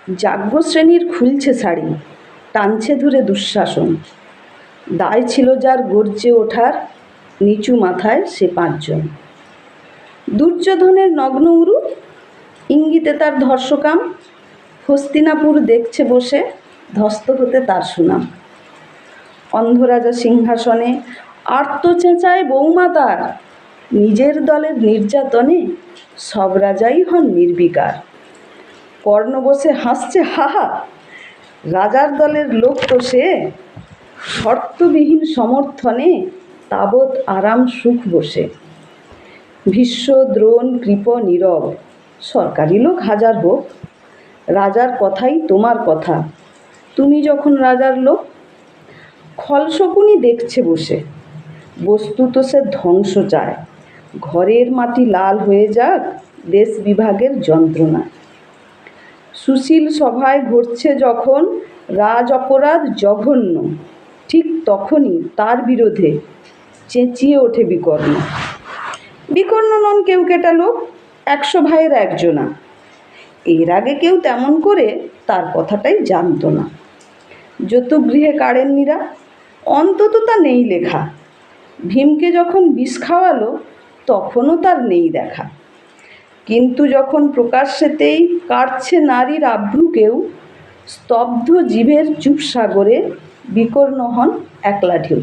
যাজ্ঞশ্রেণীর খুলছে শাড়ি, টানছে ধরে দুঃশাসন। দায় ছিল যার গর্জে ওঠার, নিচু মাথায় সে 5 জন। দুর্যোধনের নগ্ন উরু, ইঙ্গিতে তার ধর্ষকাম। হস্তিনাপুর দেখছে বসে, ধ্বস্ত হতে তার সুনাম। অন্ধরাজা সিংহাসনে আর্ত চেঁচায় বৌমা তার, নিজের দলের নির্যাতনে সব রাজাই হন নির্বিকার। কর্ণ বসে হাসছে হাহা, রাজার দলের লোক তো সে, শর্তবিহীন সমর্থনে তাবৎ আরাম সুখ বসে। ভীষ্ম দ্রোণ কৃপ নীরব, সরকারি লোক হাজার হোক, রাজার কথাই তোমার কথা, তুমি যখন রাজার লোক। খলশকুনি দেখছে বসে, বস্তুত সে ধ্বংস চায়, ঘরের মাটি লাল হয়ে যাক দেশ বিভাগের যন্ত্রণা। সুশীল সভায় ঘটছে যখন রাজ অপরাধ জঘন্য, ঠিক তখনই তার বিরোধে চেঁচিয়ে ওঠে বিকর্ণ। বিকর্ণ নন কেউ কেটা লোক, 100 ভাইয়ের একজনা। এর আগে কেউ তেমন করে তার কথাটাই জানত না। যতগৃহে কাড়েননিরা, অন্তত তা নেই লেখা। ভীমকে যখন বিষ খাওয়ালো তখনও তার নেই দেখা। কিন্তু যখন প্রকাশ্যেতেই কাটছে নারীর আভ্রু কেউ, স্তব্ধ জীবের চুপ সাগরে বিকর্ণ হন একলা ঢেউ।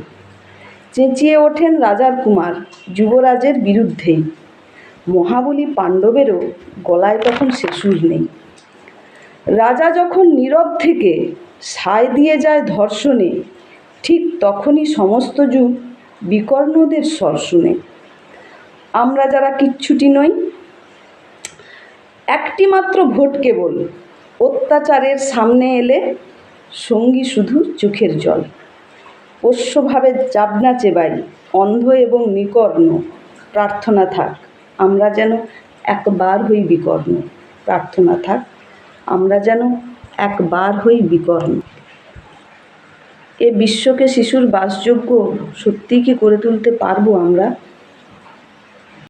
চেঁচিয়ে ওঠেন রাজার কুমার যুবরাজের বিরুদ্ধেই, মহাবলী পাণ্ডবেরও গলায় তখন সে সুর নেই। রাজা যখন নীরব থেকে সায় দিয়ে যায় ধর্ষণে, ঠিক তখনই সমস্ত যুগ বিকর্ণদের স্বর শুনে। আমরা যারা কিচ্ছুটি নই, একটি মাত্র ভোট কেবল, অত্যাচারের সামনে এলে সঙ্গী শুধু চোখের জল। পোষ্যভাবে যাবনা চেবাই, অন্ধ এবং নিকর্ণ, প্রার্থনা থাক আমরা যেন একবার হই বিকর্ণ। প্রার্থনা থাক আমরা যেন একবার হই বিকর্ণ। এ বিশ্বকে শিশুর বাসযোগ্য সত্যিই কি করে তুলতে পারবো আমরা?